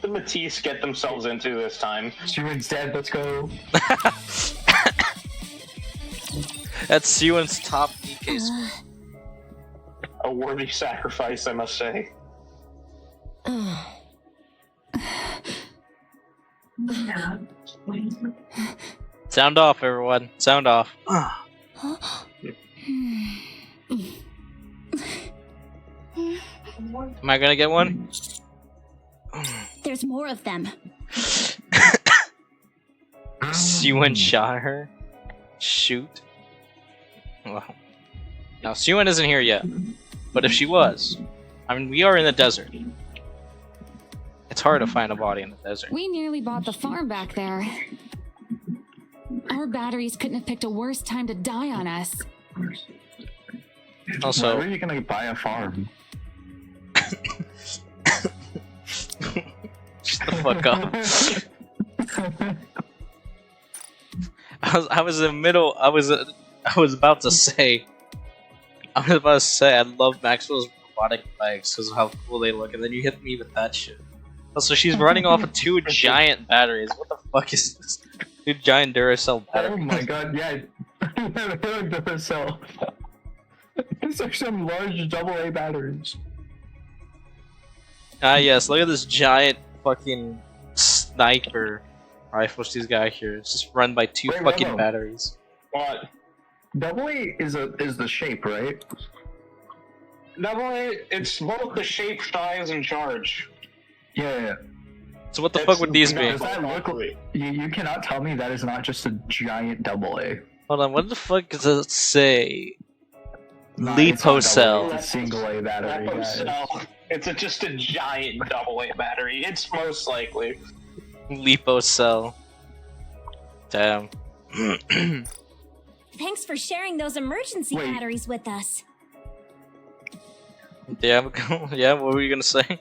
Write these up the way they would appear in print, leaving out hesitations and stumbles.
the Matisse get themselves into this time? Steven's dead, let's go. That's Siwon's top DK's. A worthy sacrifice, I must say. Sound off, everyone. Sound off. Am I gonna get one? There's more of them. Siwon shot her. Shoot. Well, now Siwon isn't here yet, but if she was, I mean, we are in the desert. It's hard to find a body in the desert. We nearly bought the farm back there. Our batteries couldn't have picked a worse time to die on us. Also, why are you gonna buy a farm? shut the fuck up. I was in the middle. I was about to say I love Maxwell's robotic legs because of how cool they look, and then you hit me with that shit. Also, she's running off of 2 giant batteries. What the fuck is this? 2 giant Duracell batteries. Oh my god, yeah. Duracell. It's like some large AA batteries. Ah yes, look at this giant fucking sniper rifle she's got here. It's just run by 2 fucking batteries. What? AA is the shape, right? AA, it's both the shape, size, and charge. Yeah. So what the fuck would these be? Does that look like... You cannot tell me that is not just a giant AA. Hold on, what the fuck does it say? Nah, it's not Lipocell. AA, it's a single A battery, guys. Lipocell. It's just a giant AA battery. It's most likely. Lipocell. Damn. Thanks for sharing those emergency Wait. batteries with us. Yeah, yeah, what were you gonna say?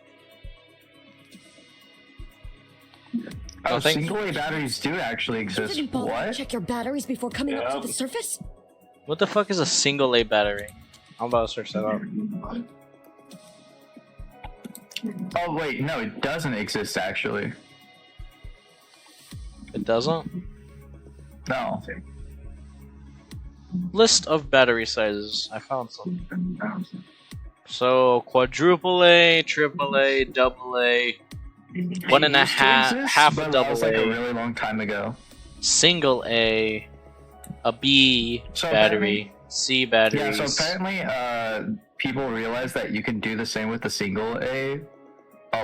Oh, Nothing? single A batteries do actually exist. Did you both What? check your batteries before coming up to the surface? What the fuck is a single A battery? I'm about to search that up. Oh wait, no, it doesn't exist actually. It doesn't? No. List of battery sizes. I found some. So quadruple A, triple A, double A, 1.5, half a but double that was like a A, really long time ago. single A, B So battery, C batteries. Yeah, so apparently, people realize that you can do the same with the single A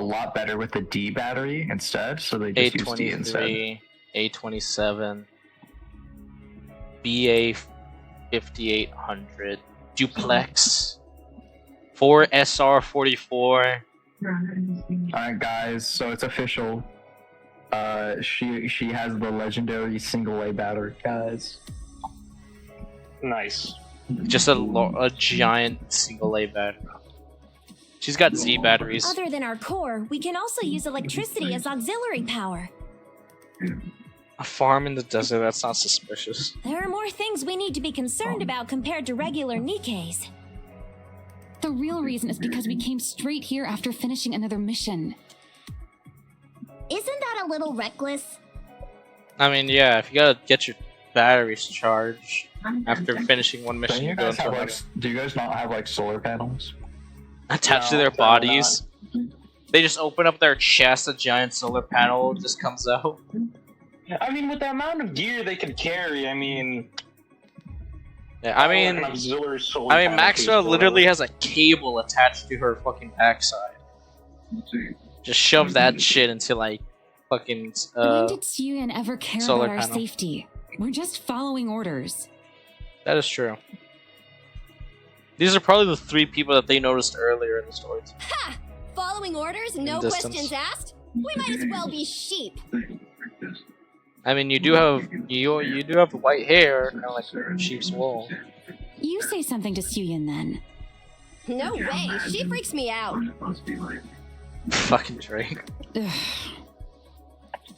lot better with the D battery instead, so they just use D instead. A23, A27, BA 5800, duplex, 4SR44. Alright guys, so it's official. She has the legendary single A battery, guys. Nice. Just a giant single A battery. She's got Z batteries. Other than our core, we can also use electricity as auxiliary power. A farm in the desert, that's not suspicious. There are more things we need to be concerned about compared to regular NIKKEs. The real reason is because we came straight here after finishing another mission. Isn't that a little reckless? I mean, yeah, if you gotta get your batteries charged after finishing one mission, Don't you you go guys into have like like, do you guys not have like solar panels? attached to No, their they're bodies. They just open up their chest, a giant solar panel just comes out. I mean, with the amount of gear they could carry, I mean... Yeah, I mean, an auxiliary solar I mean, panel Maxwell piece, literally whatever. has a cable attached to her fucking backside. Just shove that shit into like fucking When did Siwon ever care solar about our panel. safety? We're just following orders. That is true. These are probably the 3 people that they noticed earlier in the story. Ha! Following orders, no distance. questions asked? We might as well be sheep. I mean, you do have white hair, kind of like sheep's wool. You say something to Siwon then. No way, she freaks me out. Fucking Drake. Ugh.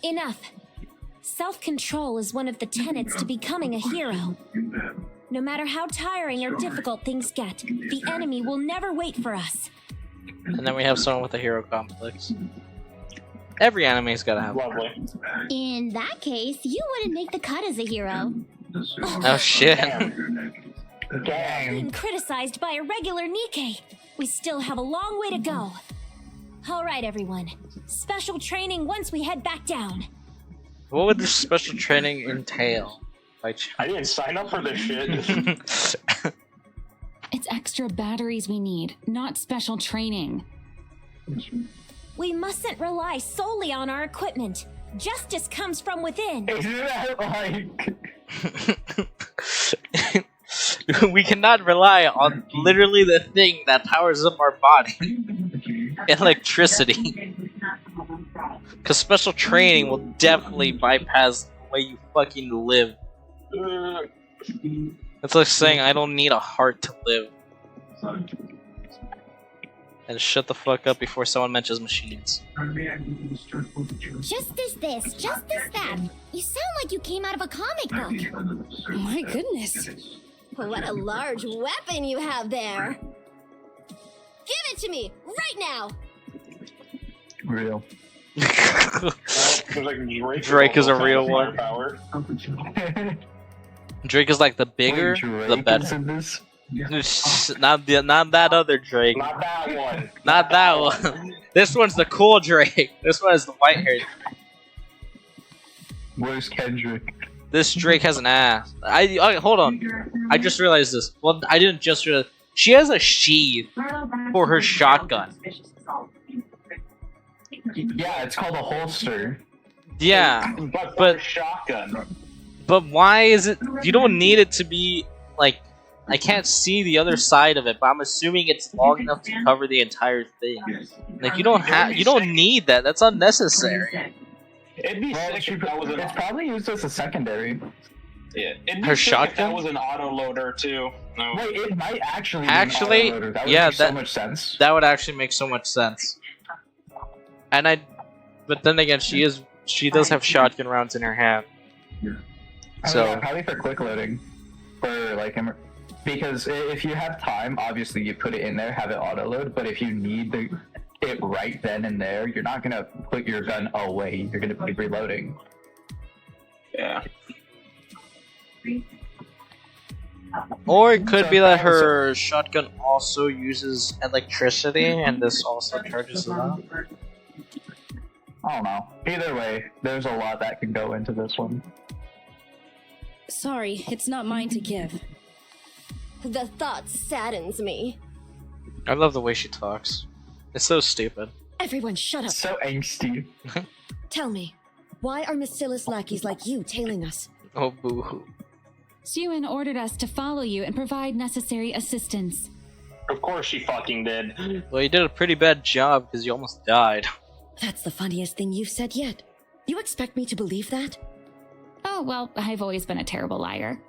Enough. Self-control is one of the tenets to becoming a hero. No matter how tiring or difficult things get, the enemy will never wait for us. And then we have someone with a hero complex. Every anime's gotta have one. Lovely. In that case, you wouldn't make the cut as a hero. Oh shit. Damn. Being criticized by a regular NIKKE. We still have a long way to go. All right, everyone. Special training once we head back down. What would this special training entail? Like, I didn't sign up for this shit. It's extra batteries we need, not special training. We mustn't rely solely on our equipment. Justice comes from within. Isn't that like? we cannot rely on literally the thing that powers up our body. Electricity. Because special training will definitely bypass the way you fucking live. It's like saying I don't need a heart to live. And shut the fuck up before someone mentions machines. Justice this, justice that. You sound like you came out of a comic book. My goodness. What a large weapon you have there. Give it to me, right now. Real. Drake is a real one. Drake is like the bigger, the better. Not that other Drake. Not that one. Not that one. This one's the cool Drake. This one is the white hair. Where's Kendrick? This Drake has an ass. I hold on. I just realized this. Well, I didn't just realize. She has a sheath for her shotgun. Yeah, it's called a holster. Yeah, But shotgun. but why is it? You don't need it to be like. I can't see the other side of it, but I'm assuming it's long enough to cover the entire thing. Like you don't need that. That's unnecessary. It'd be sick if that was an. It's probably used as a secondary. Yeah, it'd be Her sick if shotgun? that was an autoloader too. No. Wait, it might actually. Actually, be an autoloader. That would yeah, make so much sense. That would actually make so much sense. And but then again, she does have shotgun rounds in her hand. So Yeah, probably for quick loading, for like, because if you have time, obviously you put it in there, have it auto load. But if you need it right then and there, you're not gonna put your gun away. You're gonna be reloading. Yeah. or it could be that her shotgun also uses electricity, and this also charges it up. I don't know. Either way, there's a lot that can go into this one. Sorry, it's not mine to give. The thought saddens me. I love the way she talks. It's so stupid. Everyone shut up. So angsty. Tell me, why are Massilis lackeys like you tailing us? Oh boo-hoo. Suen ordered us to follow you and provide necessary assistance. Of course she fucking did. Well, you did a pretty bad job because you almost died. That's the funniest thing you've said yet. You expect me to believe that? Oh, well, I've always been a terrible liar.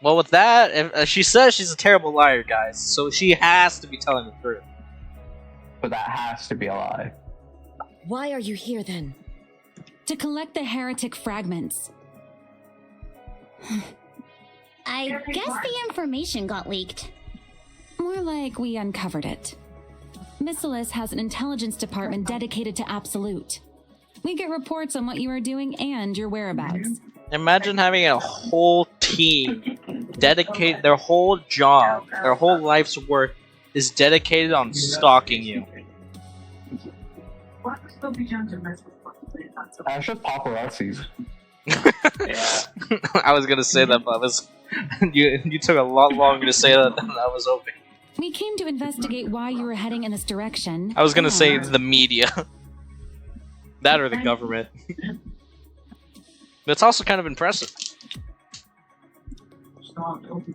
Well, with that, if, she says she's a terrible liar, guys, so she has to be telling the truth. But that has to be a lie. Why are you here then? To collect the heretic fragments. I guess the information got leaked. More like we uncovered it. Massilis has an intelligence department dedicated to Absolute. We get reports on what you are doing and your whereabouts. Imagine having a whole team dedicate their whole job, their whole life's work is dedicated on stalking you. That's just paparazzis. Yeah. I was gonna say that, but you took a lot longer to say that than I was hoping. We came to investigate why you were heading in this direction. I was gonna say the media. That or the government. That's also kind of impressive.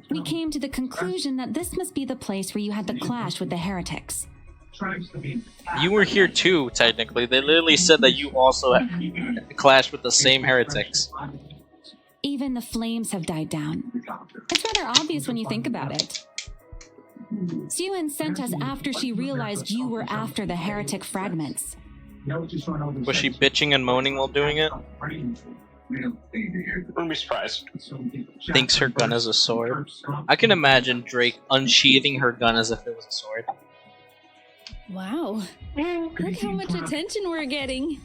We came to the conclusion that this must be the place where you had the clash with the heretics. You were here too, technically. They literally said that you also clashed with the same heretics. Even the flames have died down. It's rather obvious when you think about it. Suen sent us after she realized you were after the heretic fragments. Was she bitching and moaning while doing it? Wouldn't be surprised. Thinks her gun is a sword. I can imagine Drake unsheathing her gun as if it was a sword. Wow. Look how much attention we're getting.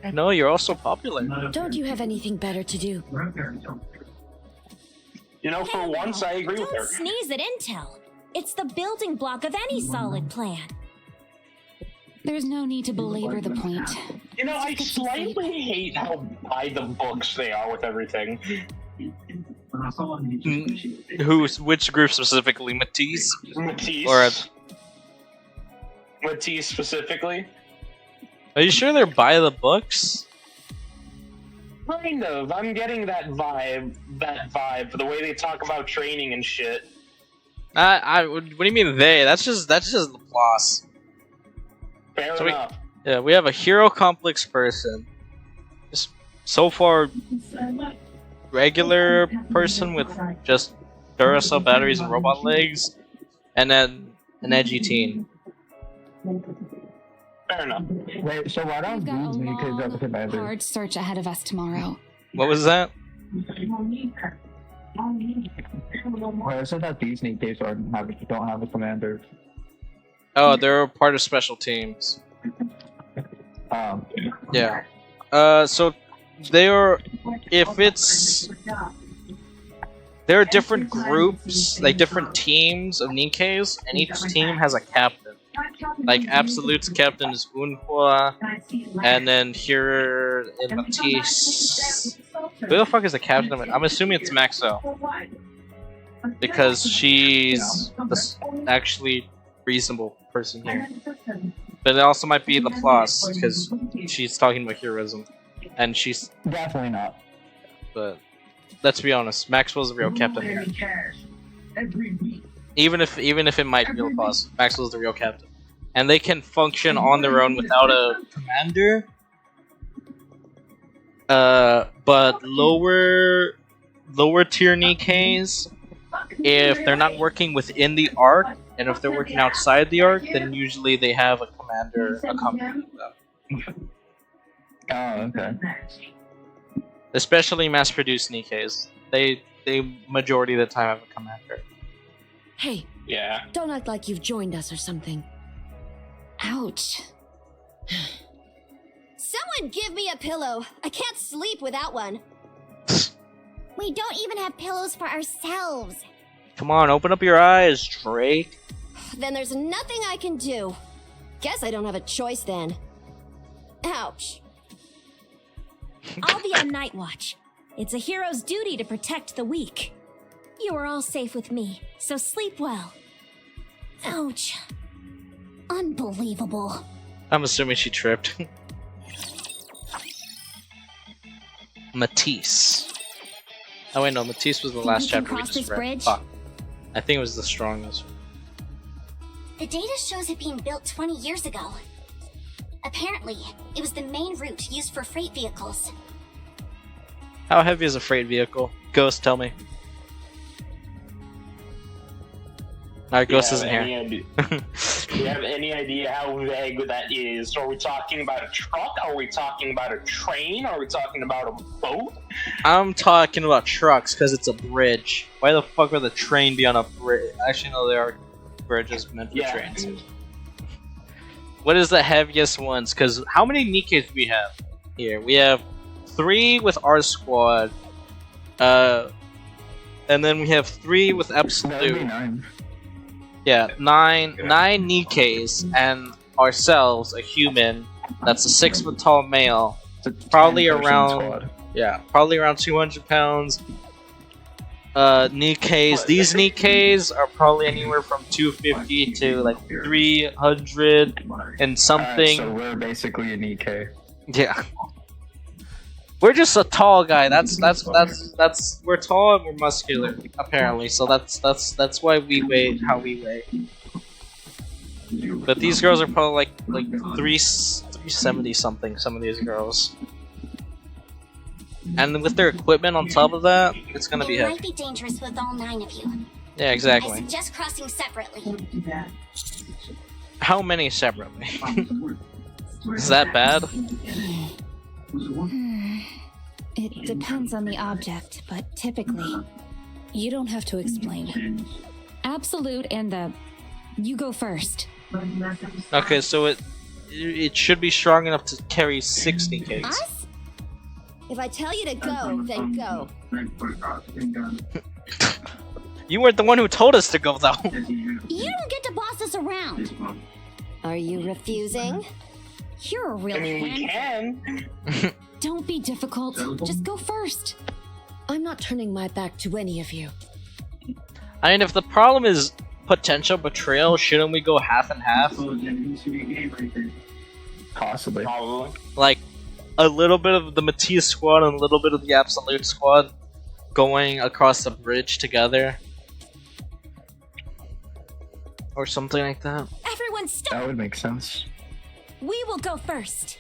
I know, you're also popular. Don't you have anything better to do? You know, for once, I agree with her. Don't sneeze at intel. It's the building block of any solid plan. There's no need to belabor the point. You know, I slightly hate how by the books they are with everything. Which group specifically? Matisse? Matisse. Or Matisse specifically. are you sure they're by the books? Kind of. I'm getting that vibe. The way they talk about training and shit. What do you mean they? That's just Laplace. Fair So enough. We have a hero complex person. Just so far, regular person with just Duracell batteries and robot legs, and then an edgy teen. Fair enough. Wait, so why don't We've got a these Nikke's have a long, commander? hard search ahead of us tomorrow. What was that? Why is it that these Nikke's don't have a commander? Oh, they're part of special teams. Yeah. So there are different groups, like different teams of Nikke's, and each team has a captain. Like Absolute's captain is Unhua, and then here in Matisse, who the fuck is the captain of it? I'm assuming it's Maxo, because she's the actually reasonable person here. But it also might be Laplace, because she's talking about heroism, and she's Definitely not. but let's be honest, Maxwell's the real captain here. Even if it might be Laplace, Maxwell's the real captain. And they can function on their own without a commander. But lower tier Nikke's, if they're not working within the arc, and if they're working outside the arc, then usually they have a commander accompanying them. Oh, okay. Especially mass-produced Nikke's. They majority of the time have a commander. Hey, Yeah. don't act like you've joined us or something. Ouch. Someone give me a pillow. I can't sleep without one. We don't even have pillows for ourselves. Come on, open up your eyes, Drake. Then there's nothing I can do. Guess I don't have a choice then. Ouch. I'll be on night watch. It's a hero's duty to protect the weak. You are all safe with me, so sleep well. Ouch. Unbelievable. I'm assuming she tripped. Matisse. Oh wait, no, Matisse was the last we can chapter we cross just this read. bridge? Fuck. I think it was the strongest. The data shows it being built 20 years ago. Apparently, it was the main route used for freight vehicles. How heavy is a freight vehicle? Ghost, tell me. Alright, Ghost isn't here. Do you have any idea how vague that is? Are we talking about a truck? Are we talking about a train? Are we talking about a boat? I'm talking about trucks because it's a bridge. Why the fuck would the train be on a bridge? Actually, no, they are bridges meant for trains. What is the heaviest ones? Because how many Nikke's do we have here? We have 3 with our squad, and then we have 3 with That would be Absolute. 9. Yeah, 9 Nikke's and ourselves, a human. That's a 6-foot tall male. It's a Probably 10-person around- squad. Probably around 200 pounds. Nikke's. These Nikke's are probably anywhere from 250 to like 300 and something. Alright, so we're basically a Nikke. Yeah. We're just a tall guy. That's we're tall and we're muscular, apparently. So that's why we weigh how we weigh. But these girls are probably like 370 something, some of these girls. And with their equipment on top of that, it's gonna be It heavy. might be dangerous with all 9 of you. Yeah, I exactly. suggest crossing separately. How many separately? Is that bad? It depends on the object, but typically, You don't have to explain. Absolute and the... You go first. Okay, so it should be strong enough to carry 60 cakes. Us? If I tell you to go, then go. You weren't the one who told us to go, though. You don't get to boss us around. Are you refusing? You're a real I mean, we hand. can. Don't be difficult. Just go first. I'm not turning my back to any of you. I mean, if the problem is potential betrayal, shouldn't we go half and half? Possibly. Probably. Like, a little bit of the Matisse squad and a little bit of the Absolute squad going across the bridge together. Or something like that. Everyone stop! That would make sense. We will go first.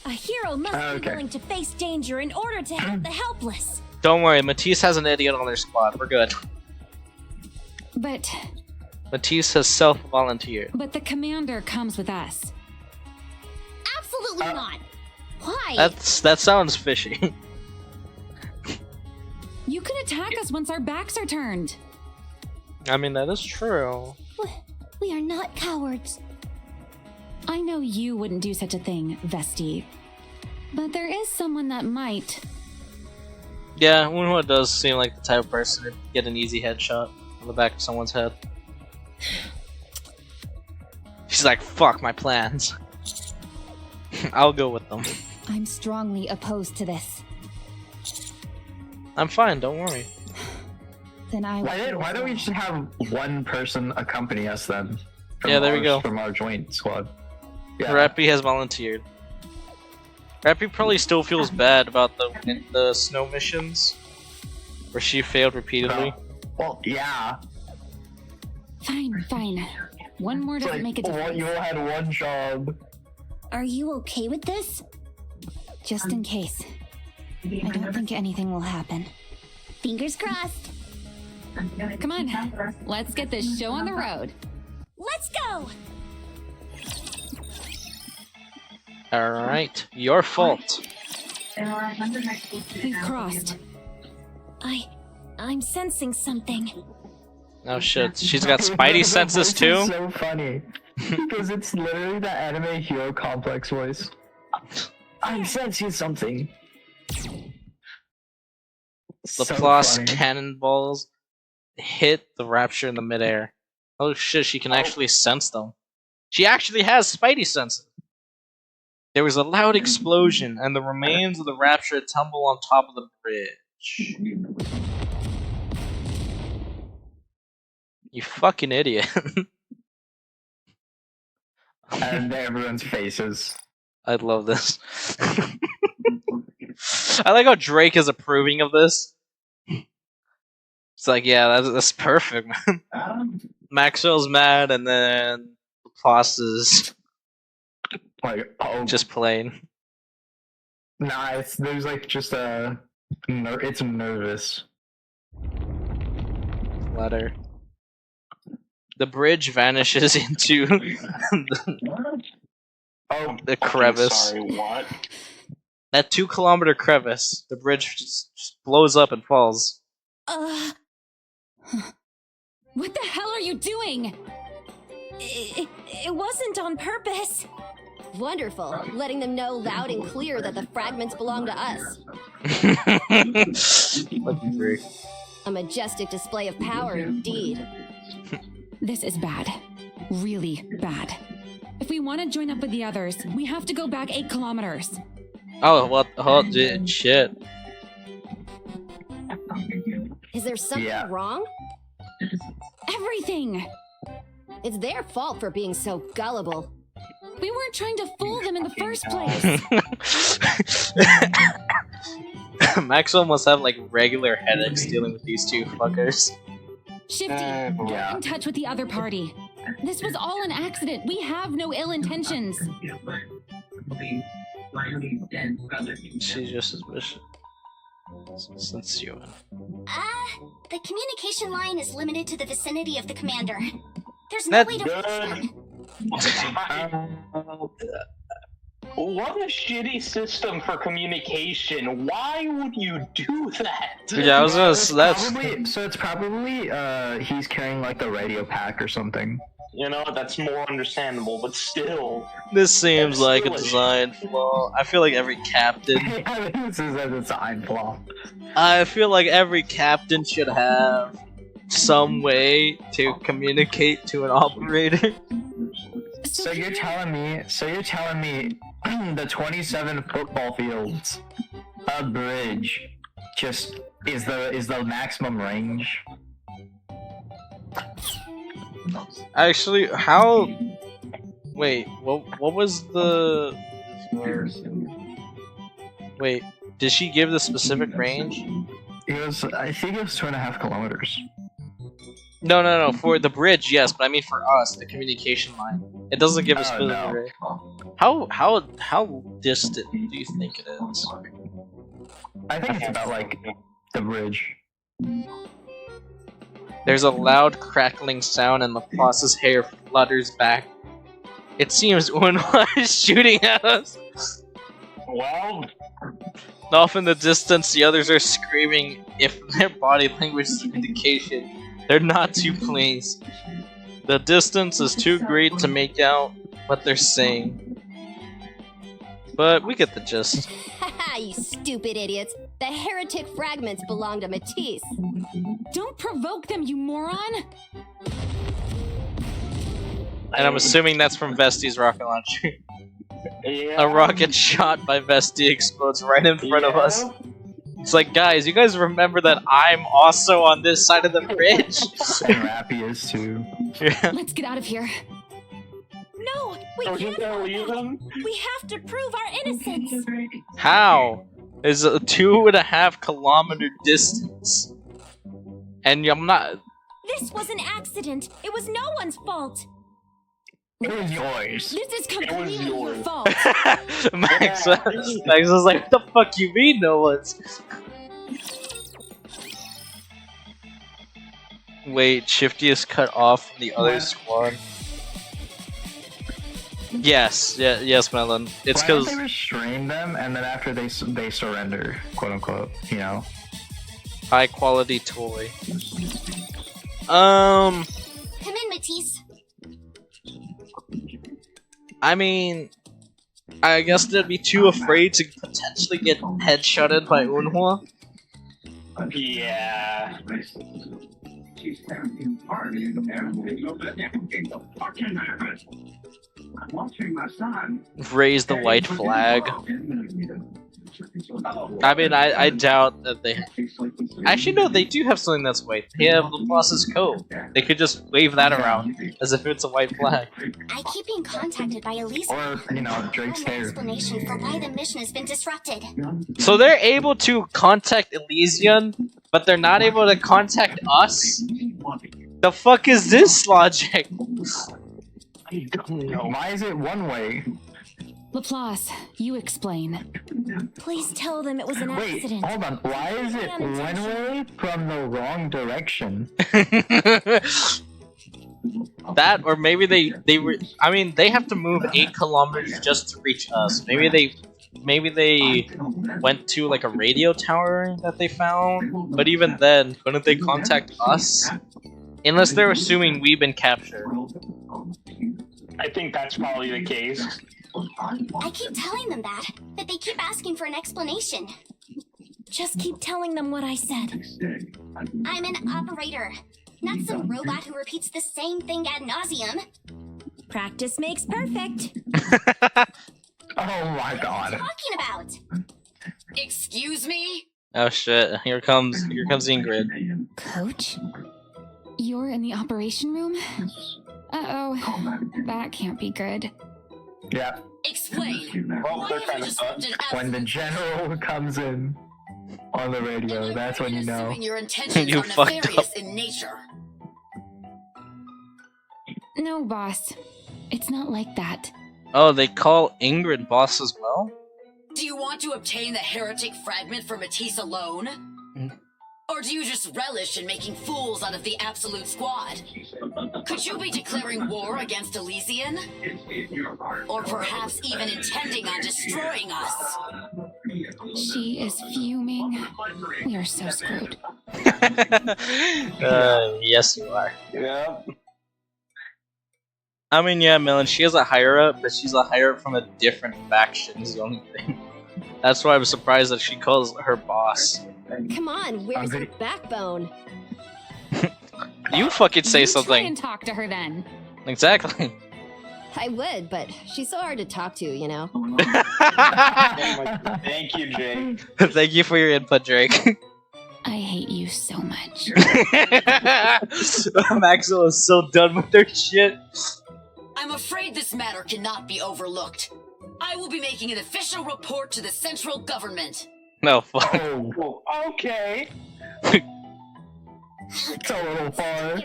A hero must be Okay. willing to face danger in order to help the helpless. Don't worry, Matisse has an idiot on their squad. We're good. But Matisse has self-volunteered. the commander comes with us. Absolutely not. Why? That sounds fishy. You can attack us once our backs are turned. I mean, that is true. We are not cowards. I know you wouldn't do such a thing, Vesti. But there is someone that might. Yeah, Wunhua does seem like the type of person to get an easy headshot on the back of someone's head. She's like, fuck my plans. I'll go with them. I'm strongly opposed to this. I'm fine, don't worry. Then I Why don't we just have one person accompany us then? Yeah, there we go. From our joint squad. Yeah. Rappy has volunteered. Rappy probably still feels bad about the snow missions, where she failed repeatedly. Well, yeah. Fine, fine. One more It's doesn't make a difference. you all had one job. Are you okay with this? Just in case. I don't think anything will happen. Fingers crossed. Come on, let's get this show on the road. Let's go! Alright, your fault. We've crossed. I'm sensing something. Oh shit, she's got spidey senses This too? is so funny. Because it's literally the anime hero complex voice. I'm sensing something. The So plus funny. cannonballs hit the Rapture in the midair. Oh shit, she can actually sense them. She actually has spidey senses. There was a loud explosion, and the remains of the Rapture tumble on top of the bridge. You fucking idiot. And everyone's faces. I love this. I like how Drake is approving of this. It's like, yeah, that's perfect, man. Maxwell's mad, and then Laplace is Like, oh, just playing. nah, there's like just a, it's nervous. Letter. The bridge vanishes into Oh, the crevice. Sorry, what? That 2-kilometer crevice. The bridge just blows up and falls. What the hell are you doing? It wasn't on purpose. Wonderful. Letting them know loud and clear that the fragments belong to us. Lucky Drake. A majestic display of power indeed. This is bad. Really bad. If we want to join up with the others, we have to go back 8 kilometers. Oh, what? Oh, dude, shit. Is there something Yeah. wrong? Everything! It's their fault for being so gullible. We weren't trying to fool them in the first place. Maxwell must have like regular headaches dealing with these two fuckers. Shifty, yeah. get in touch with the other party. This was all an accident. We have no ill intentions. She's just suspicious. Since you. The communication line is limited to the vicinity of the commander. There's That's no way to reach them. What a shitty system for communication. Why would you do that? Yeah, I was gonna. That's Probably, so it's probably he's carrying like the radio pack or something. You know, that's more understandable, but still. This seems That's like a still a design flaw. I feel like every captain. I think this is a design flaw. I feel like every captain should have some way to communicate to an operator. So you're telling me the 27 football fields, a bridge, just is the maximum range? Actually, how? Wait, what was the? Wait, did she give the specific range? I think it was 2.5 kilometers. No. For the bridge, yes, but I mean for us, the communication line. It doesn't give a specific no. range. How distant do you think it is? I think it's about like the bridge. There's a loud crackling sound and Laplace's hair flutters back. It seems Unhwa is shooting at us. Well, Off in the distance, the others are screaming. If their body language is an indication, they're not too pleased. The distance is too great to make out what they're saying. But we get the gist. Haha, you stupid idiots. The heretic fragments belong to Matisse. Don't provoke them, you moron! And I'm assuming that's from Vesti's rocket launcher. yeah. A rocket shot by Vesti explodes right in front of us. It's like, guys, you guys remember that I'm also on this side of the bridge? And Rappy is too. Yeah. Let's get out of here. No, we Are you can't. gonna leave them? We have to prove our innocence. How? It's a 2.5 kilometer distance. And I'm not... This was an accident. It was no one's fault. It was yours. This is was completely your yours. fault. Max was like, what the fuck you mean no one's? Wait, Shifty is cut off from the other squad. Yes, yes, Melon. It's Why don't because they restrain them and then after they surrender, quote unquote, you know? high quality toy. Come in, Matisse. I mean, I guess they'd be too afraid to potentially get headshotted by Unhwa. Yeah. Raise the white flag. I mean, I doubt that they... Actually, no, they do have something that's white. They have Laplace's coat. They could just wave that around as if it's a white flag. I keep being contacted by Elise. Or, you know, Drake's An hair. explanation for why the mission has been disrupted. So they're able to contact Elysian, but they're not able to contact us? The fuck is this logic? Why is it one way? Laplace, you explain. Please tell them it was an Wait, accident. hold on. Why is it one way from the wrong direction? That, or maybe they were... I mean, they have to move 8 kilometers just to reach us. Maybe they went to like a radio tower that they found, but even then, couldn't they contact us? Unless they're assuming we've been captured. I think that's probably the case. I keep telling them that they keep asking for an explanation. Just keep telling them what I said. I'm an operator, not some robot who repeats the same thing ad nauseum. Practice makes perfect. Oh my god. Talking about. Excuse me? Oh shit, here comes Ingrid. Coach? You're in the operation room? Uh-oh. That can't be good. Yeah. Explain. Well, they're kind of sucked. When the general comes in on the radio, that's when you know. Your intentions You are fucked nefarious in nature. No, boss. It's not like that. Oh, they call Ingrid boss as well? Do you want to obtain the heretic fragment for Matisse alone? Or do you just relish in making fools out of the Absolute Squad? Could you be declaring war against Elysian? Or perhaps even intending on destroying us? She is fuming. We are so screwed. Yes, you are. Yeah. I mean, yeah, Millen, she is a higher up, but she's a higher up from a different faction, is the only thing. That's why I'm surprised that she calls her boss. Come on, where's her backbone? You fucking say You try something. and talk to her then. Exactly. I would, but she's so hard to talk to, you know? Oh my God. Thank you, Jake. Thank you for your input, Drake. I hate you so much. Maxwell is so done with their shit. I'm afraid this matter cannot be overlooked. I will be making an official report to the central government. No, fuck. Oh, Well, okay. it's a little far.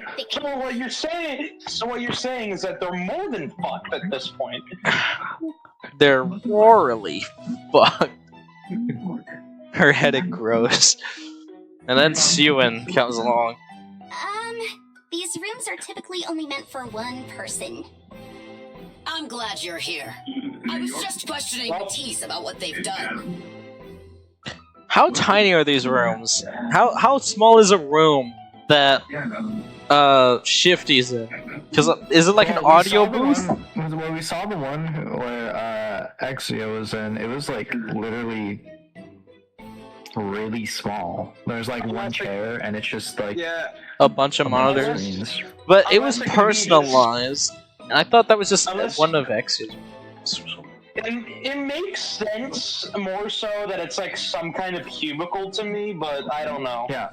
So what you're saying is that they're more than fucked at this point. They're royally fucked. Her headache grows. And then Siwen comes along. These rooms are typically only meant for one person. I'm glad you're here. I was just questioning Matisse about what they've done. How tiny are these rooms? How small is a room that Shifty's in? Because is it like an audio booth? When we saw the one where Exia was in, it was like literally really small. There's like one chair, and it's just like A bunch of monitors. screens. But it was Unless it could be just- personalized. And I thought that was just Unless- one of X's. It makes sense more so that it's like some kind of cubicle to me, but I don't know Yeah,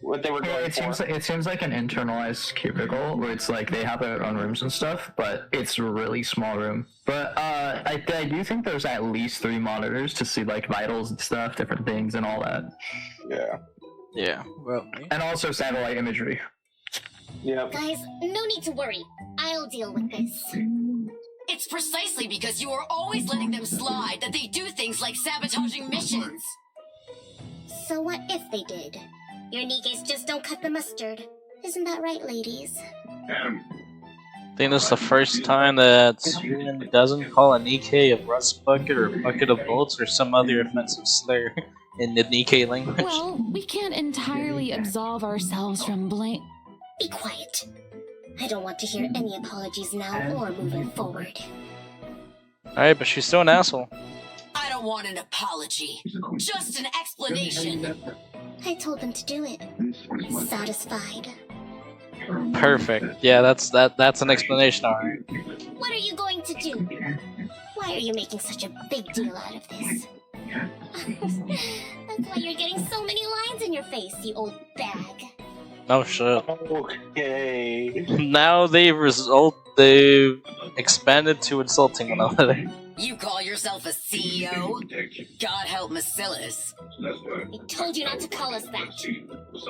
what they were going it for. seems like an internalized cubicle where it's like they have their own rooms and stuff, but it's a really small room. But I do think there's at least 3 monitors to see like vitals and stuff, different things, and all that, Yeah. Yeah, well, and also satellite imagery. Yep. Guys, no need to worry. I'll deal with this. It's precisely because you are always letting them slide that they do things like sabotaging missions. So what if they did? Your Nikes just don't cut the mustard. Isn't that right, ladies? I think this is the first time that Siwen doesn't call a Nikkei a rust bucket or a bucket of bolts or some other offensive slur in the Nikkei language. Well, we can't entirely absolve ourselves from blame. Be quiet. I don't want to hear any apologies now or moving forward. Alright, but she's still an asshole. I don't want an apology, just an explanation. I told them to do it. Satisfied. Perfect. Yeah, that's an explanation, alright. What are you going to do? Why are you making such a big deal out of this? That's why you're getting so many lines in your face, you old bag. Oh shit. Okay. Now they've expanded to insulting one another. You call yourself a CEO? God help Macilis. I told you not to call us that.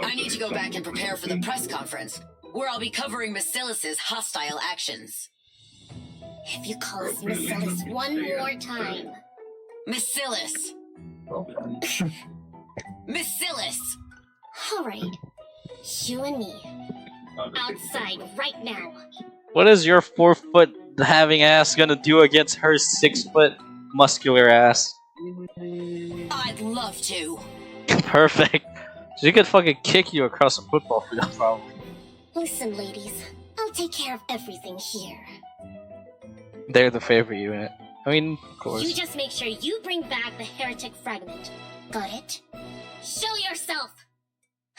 I need to go back and prepare for the press conference, where I'll be covering Macilis' hostile actions. If you call us Miss Ellis one more time. Macilis! Macilis! Alright. You and me. Outside right now. What is your 4-foot having ass gonna do against her 6-foot muscular ass? I'd love to. Perfect. She could fucking kick you across a football field, probably. Listen, ladies. I'll take care of everything here. They're the favorite unit. I mean, of course. You just make sure you bring back the heretic fragment. Got it? Show yourself!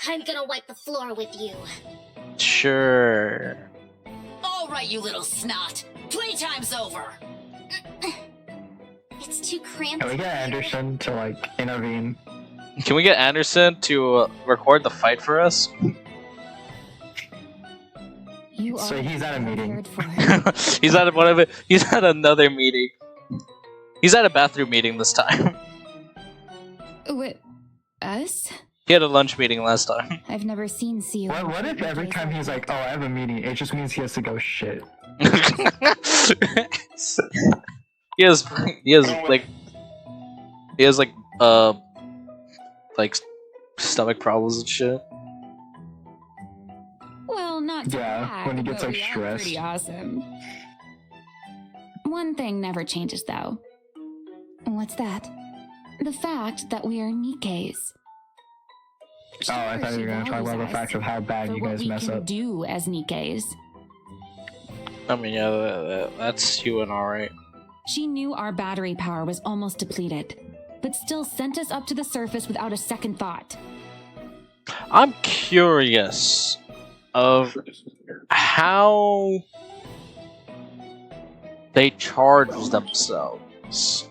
I'm gonna wipe the floor with you. Sure. All right, you little snot. Playtime's over. It's too cramped. Can we get Anderson to like intervene? Can we get Anderson to record the fight for us? You So are he's at a meeting. prepared for it. He's at one of it. He's at another meeting. He's at a bathroom meeting this time. Wait, us? He had a lunch meeting last time. I've never seen Seal. What if every time he's like, "Oh, I have a meeting," it just means he has to go shit? he has like stomach problems and shit. Well, not to Yeah, brag, when he gets, but like, we are stressed. pretty awesome. One thing never changes, though. What's that? The fact that we are Nikkes. Oh, I thought you were gonna talk about the fact of how bad for you what guys we mess can up. do as Nikkes. I mean, yeah, that's you and alright. She knew our battery power was almost depleted, but still sent us up to the surface without a second thought. I'm curious of how they charge themselves,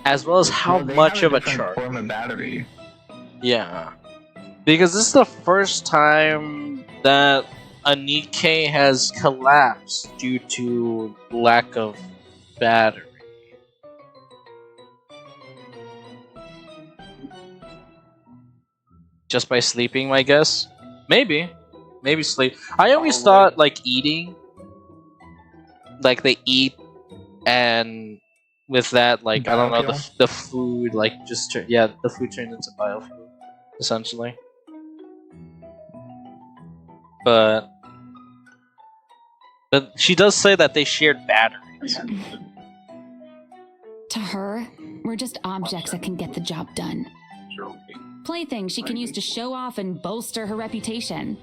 as well as how Well, they much have of a different charge. form of battery. Yeah, because this is the first time that a NIKKE has collapsed due to lack of battery. Just by sleeping, I guess. Maybe sleep. I always thought like eating, like they eat, and with that, like I don't know, Biofuel? the food like just the food turns into biofuel, essentially. But she does say that they shared batteries. To her, we're just objects that can get the job done. Playthings she can use to show off and bolster her reputation.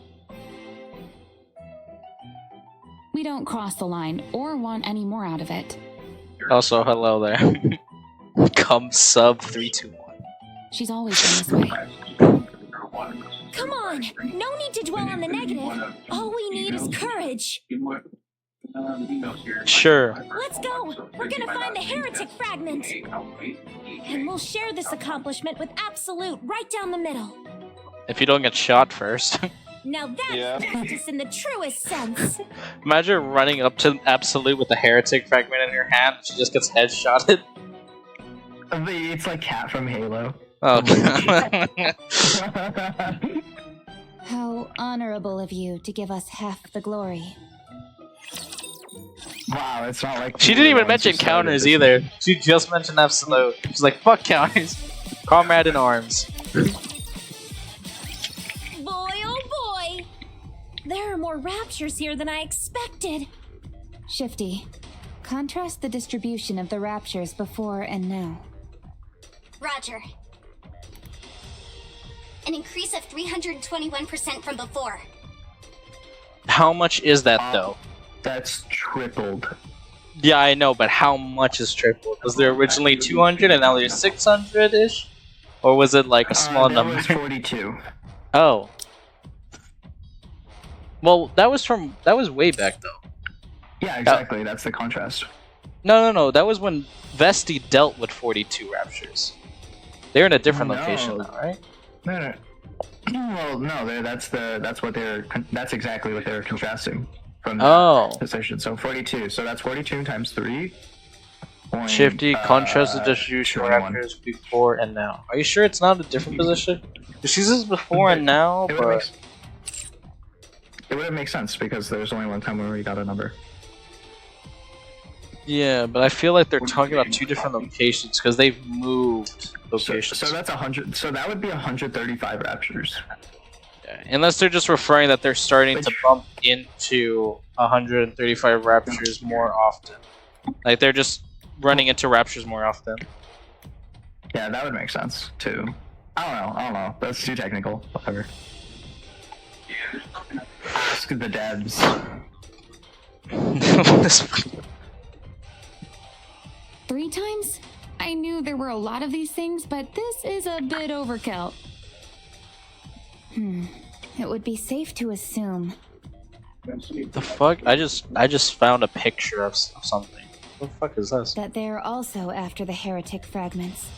We don't cross the line or want any more out of it. Also, hello there. Come sub 321. She's always been this way. Come on! No need to dwell on the negative. All we need is courage. Sure. Let's go! We're gonna find the heretic fragment! And we'll share this accomplishment with Absolute right down the middle. If you don't get shot first. Now that's justice in the truest sense. Imagine running up to Absolute with a heretic fragment in your hand and she just gets headshotted. It's like Cat from Halo. Oh. How honorable of you to give us half the glory. Wow, it's not like She didn't even mention counters either. She just mentioned Absolute. She's like, fuck counters. Comrade in arms. Boy, oh boy! There are more raptures here than I expected. Shifty, contrast the distribution of the raptures before and now. Roger. An increase of 321% from before. How much is that though? That's tripled. Yeah, I know, but how much is tripled? Was there originally 200 and now there's 600-ish? Or was it like a small number? Was 42. Oh. Well, that was way back though. Yeah, exactly. That's the contrast. No. That was when Vesti dealt with 42 raptures. They're in a different location now, right? No. Well, no. That's exactly what they're contrasting from that position. So 42. So that's 42 times 3. Shifty, contrast the distribution 21. raptors before and now. Are you sure it's not a different position? She says before and now, but it wouldn't make sense because there's only one time where we got a number. yeah, but I feel like they're talking about two different locations because they've moved locations. So that's 100. So that would be 135 raptures. Yeah, unless they're just referring that they're starting to bump into 135 raptures more often. Like they're just running into raptures more often. Yeah, that would make sense too. I don't know. That's too technical. Whatever. Ask the devs. 3 times? I knew there were a lot of these things, but this is a bit overkill. It would be safe to assume. The fuck? I just found a picture of something. What the fuck is this? That they're also after the heretic fragments.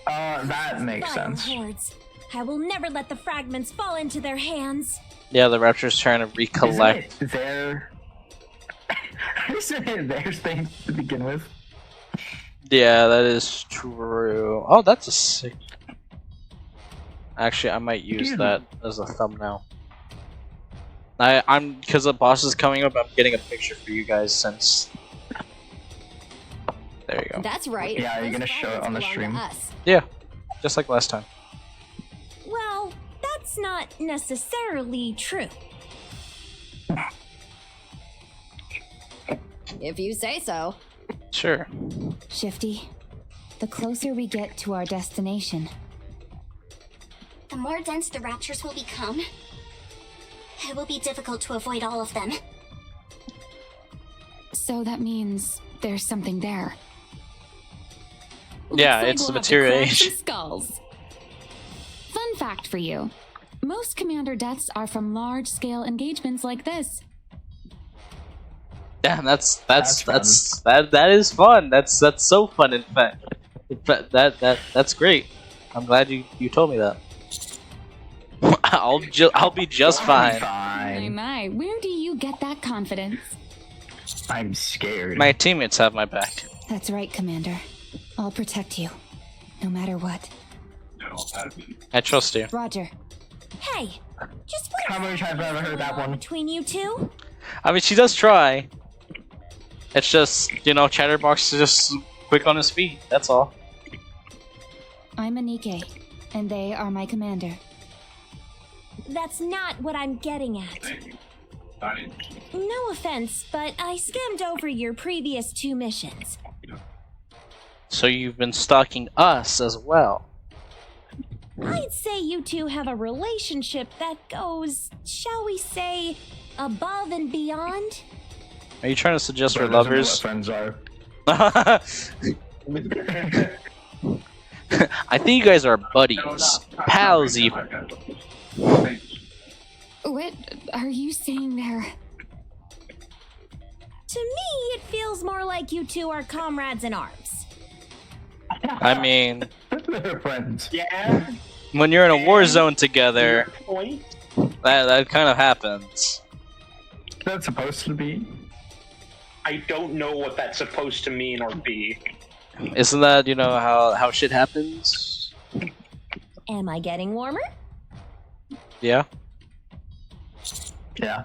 That makes sense. Hordes. I will never let the fragments fall into their hands. Yeah, the raptors trying to recollect. Isn't it their thing to begin with? Yeah, that is true. Oh, that's a sick. Actually, I might use that as a thumbnail. I'm because the boss is coming up. I'm getting a picture for you guys since. There you go. That's right. Yeah, are you Those gonna show it on the fragments belong stream? to us. Yeah, just like last time. Well, that's not necessarily true. If you say so. Sure. Shifty, the closer we get to our destination, The more dense the raptures will become, It will be difficult to avoid all of them. So that means there's something there. Yeah, Looks like it's the we'll have to crack materialization. some skulls. Fun fact for you. Most commander deaths are from large-scale engagements like this. Damn, that is fun. That's so fun. In fact, that's great. I'm glad you told me that. I'll be just My, fine. my, where do you get that confidence? I'm scared. My teammates have my back. That's right, Commander. I'll protect you, no matter what. I trust you. Roger. Hey, just what How many times have I ever heard that one? between you two? I mean, she does try. It's just, you know, Chatterbox is just quick on his feet. That's all. I'm a NIKKE, and they are my commander. That's not what I'm getting at. No offense, but I skimmed over your previous 2 missions. So you've been stalking us as well. I'd say you two have a relationship that goes, shall we say, above and beyond? Are you trying to suggest Bro we're doesn't know lovers? what friends are. I think you guys are buddies. Pals even. What are you saying there? To me, it feels more like you two are comrades in arms. I mean, They're friends. Yeah. when you're in a war zone together, Point. that kind of happens. That's supposed to be. I don't know what that's supposed to mean or be. Isn't that, you know, how shit happens? Am I getting warmer? Yeah, Yeah.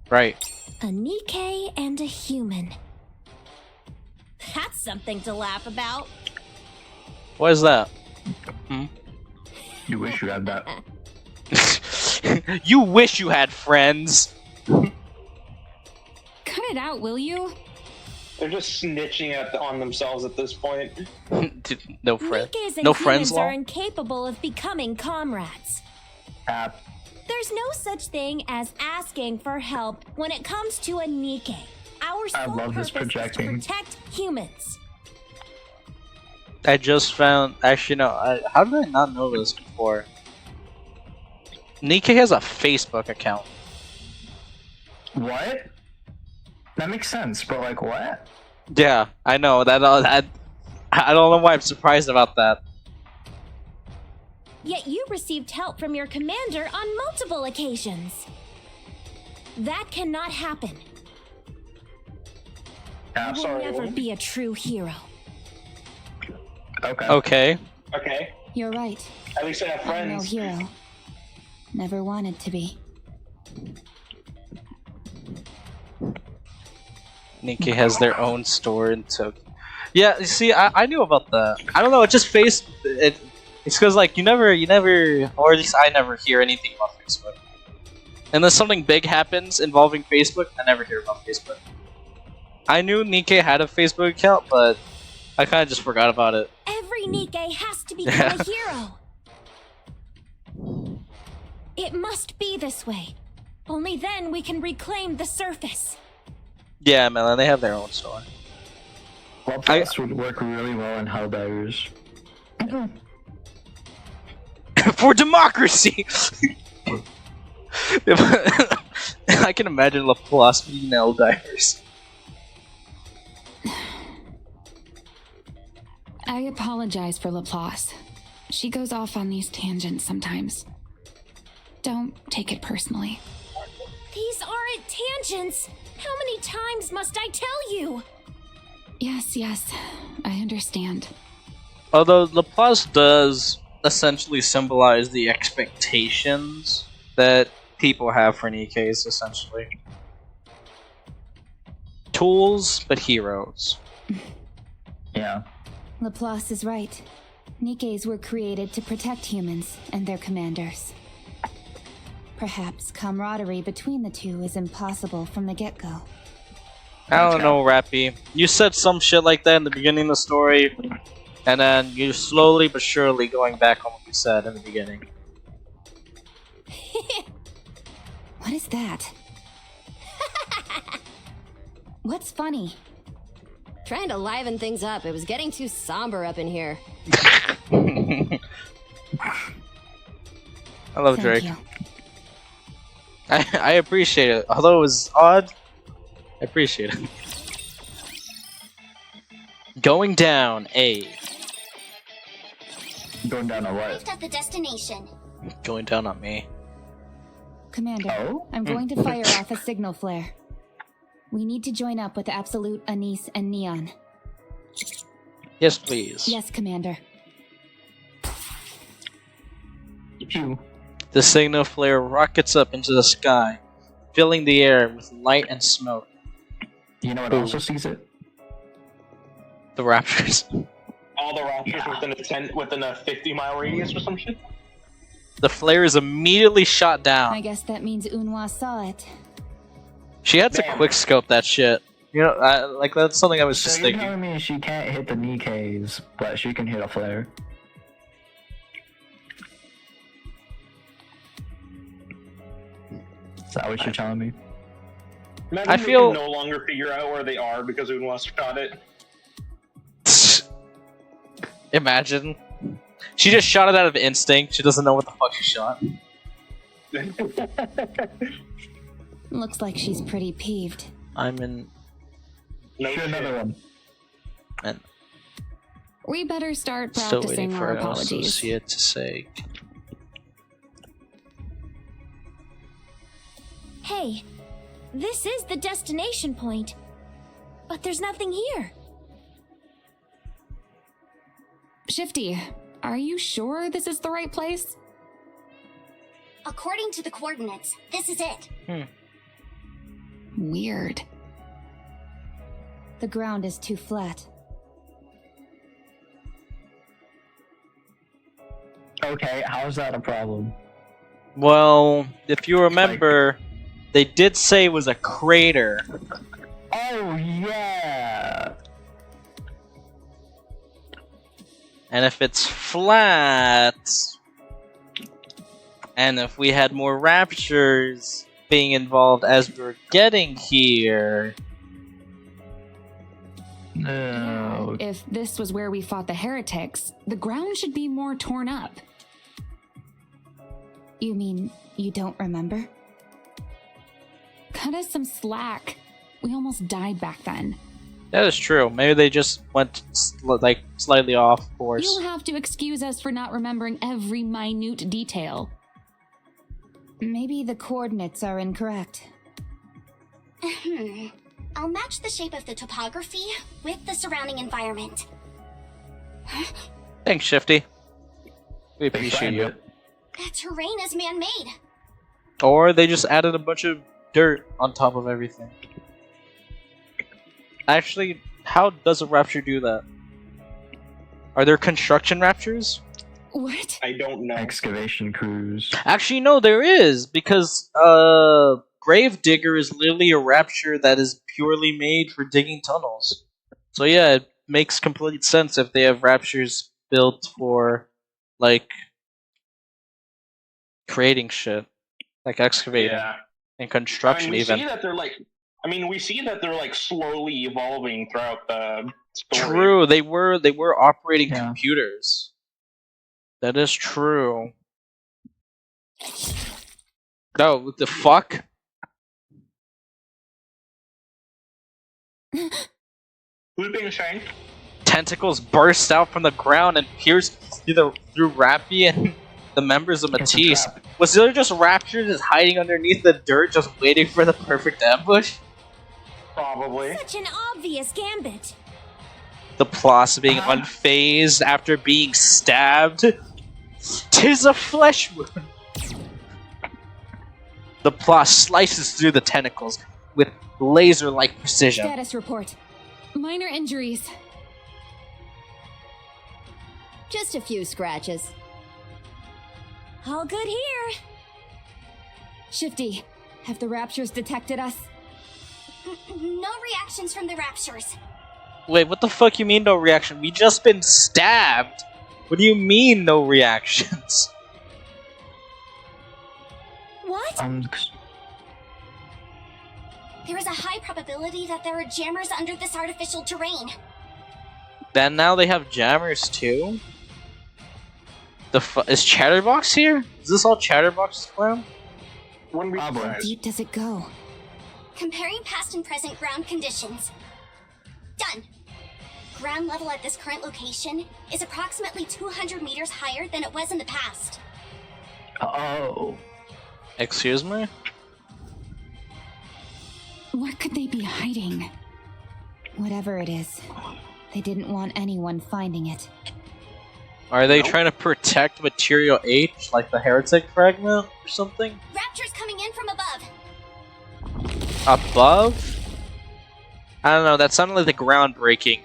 right. A NIKKE and a human. That's something to laugh about. What is that? You wish you had that. You wish you had friends. Cut it out, will you? They're just snitching on themselves at this point. No friends. NIKKEs and No friends, humans are law? incapable of becoming comrades. Cap. There's no such thing as asking for help when it comes to a NIKKE. Our I sole love this purpose is to projecting. protect humans. I just found. Actually, no. How did I not know this before? NIKKE has a Facebook account. What? That makes sense, but like what? Yeah, I know that. I don't know why I'm surprised about that. Yet you received help from your commander on multiple occasions. That cannot happen. Yeah, You will sorry, never what? be a true hero. Okay. Okay. Okay. You're right. At least I have I'm no friends. hero. Never wanted to be. NIKKE has their own store in Tokyo. Yeah, you see, I knew about that. I don't know. It just it's because like you never, or at least I never hear anything about Facebook. Unless something big happens involving Facebook, I never hear about Facebook. I knew NIKKE had a Facebook account, but I kind of just forgot about it. Every NIKKE has to become a hero. It must be this way. Only then we can reclaim the surface. Yeah, man, they have their own store. Well, plus would work really well in Hellbearers. For democracy! I can imagine Laplace being Eldivers. I apologize for Laplace. She goes off on these tangents sometimes. Don't take it personally. These aren't tangents. How many times must I tell you? Yes, I understand. Although Laplace does essentially symbolize the expectations that people have for NIKKEs, essentially. Tools, but heroes. Yeah. Laplace is right. NIKKEs were created to protect humans and their commanders. Perhaps camaraderie between the two is impossible from the get-go. I don't know, Rappy. You said some shit like that in the beginning of the story, and then you're slowly but surely going back on what you said in the beginning. What is that? What's funny? Trying to liven things up. It was getting too somber up in here. I love Thank Drake. you. I appreciate it. Although it was odd, I appreciate it. Going down, A. Going down a what? Arrived at the destination. Going down on me. Commander, Oh? I'm going to fire off a signal flare. We need to join up with Absolute, Anise, and Neon. Yes, please. Yes, Commander. Pew. The signal flare rockets up into the sky, filling the air with light and smoke. You know what Ooh. also sees it? The Raptors. All the Raptors within a 50-mile radius or some shit. The flare is immediately shot I down. guess that means Unwa saw it. She had to Damn. quick scope that shit. You know, like that's something I was So just you're thinking. telling me she can't hit the NIKKEs, but she can hit a flare? Is that what you're telling me? Imagine I we feel- can no longer figure out where they are because Unwas shot it. Imagine. She just shot it out of instinct. She doesn't know what the fuck she shot. Looks like she's pretty peeved. I'm in. No Shoot shit. another one. And We better start still practicing waiting for our an apologies. associate to say. Hey, this is the destination point. But there's nothing here. Shifty, are you sure this is the right place? According to the coordinates, this is it. Weird. The ground is too flat. Okay, how's that a problem? Well, if you remember, they did say it was a crater. Oh, yeah! And if it's flat, and if we had more raptures being involved as we were getting here, No. If this was where we fought the heretics, the ground should be more torn up. You mean you don't remember? Cut us some slack. We almost died back then. that is true. Maybe they just went like slightly off course. You'll have to excuse us for not remembering every minute detail. Maybe the coordinates are incorrect. I'll match the shape of the topography with the surrounding environment. Thanks, Shifty. We They appreciate find you. it. That terrain is man-made. Or they just added a bunch of dirt on top of everything. Actually, how does a rapture do that? Are there construction raptures? What? I don't know. Excavation crews. Actually, no, there is, because Gravedigger is literally a rapture that is purely made for digging tunnels. So yeah, it makes complete sense if they have raptures built for, like, creating shit. Like excavating Yeah. and construction we even. see that they're like. We see that they're like slowly evolving throughout the story. True, they were operating Yeah. computers. That is true. No, what the fuck? Who's being shanked? Tentacles burst out from the ground and pierce through Rappy and the members of It's a Matisse. trap. Was there just raptors just hiding underneath the dirt, just waiting for the perfect ambush? Probably. Such an obvious gambit. The Ploss being unfazed after being stabbed. 'Tis a flesh wound. The Ploss slices through the tentacles with laser-like precision. Status report. Minor injuries. Just a few scratches. All good here. Shifty, have the raptures detected us? No reactions from the raptures. Wait, what the fuck you mean no reaction? We just been stabbed. What do you mean no reactions? What? There is a high probability that there are jammers under this artificial terrain. Then now they have jammers too? Is Chatterbox here? Is this all Chatterbox's plan? How deep does it go? Comparing past and present ground conditions. Done. Ground level at this current location is approximately 200 meters higher than it was in the past. Oh. Excuse me? What could they be hiding? Whatever it is, they didn't want anyone finding it. Are they trying to protect Material H, like the Heretic Fragment or something? Raptors coming in from above. Above? I don't know, that sounded like the ground breaking.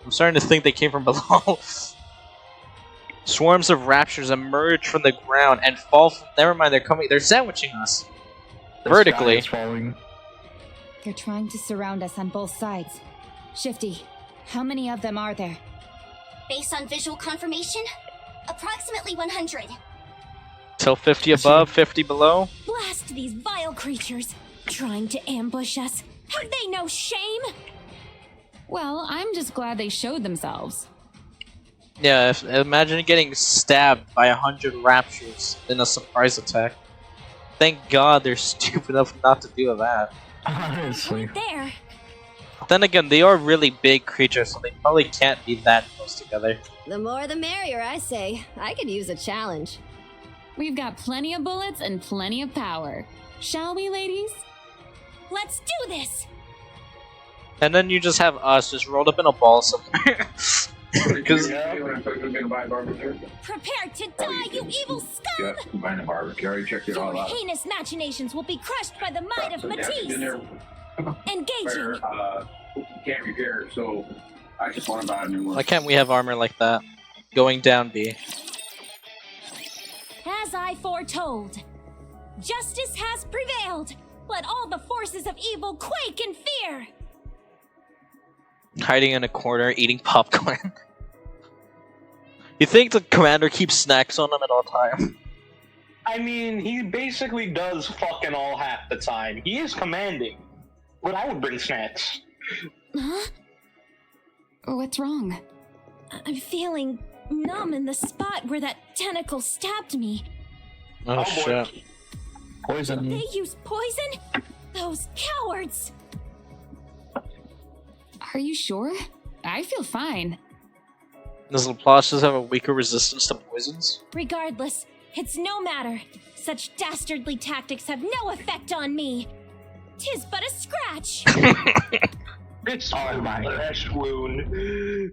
I'm starting to think they came from below. Swarms of raptors emerge from the ground and fall from— never mind, they're sandwiching us. Vertically. They're trying to surround us on both sides. Shifty, how many of them are there? Based on visual confirmation, approximately 100. Till 50 above, 50 below? Blast these vile creatures! Trying to ambush us. Have they no shame? Well, I'm just glad they showed themselves. Yeah, imagine getting stabbed by 100 raptors in a surprise attack. Thank God they're stupid enough not to do that. Honestly. Right there. Then again, they are really big creatures, so they probably can't be that close together. The more the merrier, I say. I could use a challenge. We've got plenty of bullets and plenty of power. Shall we, ladies? Let's do this! And then you just have us just rolled up in a ball somewhere. Because Prepare to die, you evil scum! Combine the barbecue. I already checked it all Your out. heinous machinations will be crushed by the might of Matisse! Engaging! Can't repair, so I just want to buy a new one. why can't we have armor like that? Going down B. As I foretold, justice has prevailed! Let all the forces of evil quake in fear! Hiding in a corner, eating popcorn. You think the commander keeps snacks on him at all time? I mean, he basically does fucking all half the time. He is commanding. But I would bring snacks. Huh? What's wrong? I'm feeling numb in the spot where that tentacle stabbed me. Oh, boy. shit. Poison. They used poison? Those cowards! Are you sure? I feel fine. Does Laplace just have a weaker resistance to poisons? Regardless, it's no matter. Such dastardly tactics have no effect on me. 'Tis but a scratch. It's Oh my flesh wound.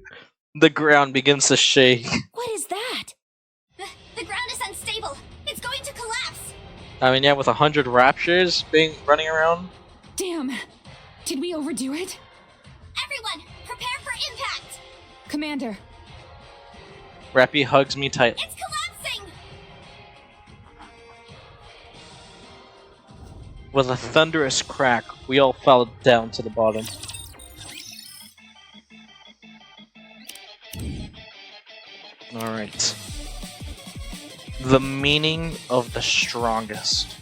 The ground begins to shake. What is that? The ground is unstable. It's going to collapse. I mean, yeah, with 100 raptors running around. Damn. Did we overdo it? Everyone, prepare for impact. Commander. Rappy hugs me tight. It's collapsing. With a thunderous crack, we all fell down to the bottom. Alright. The meaning of the strongest.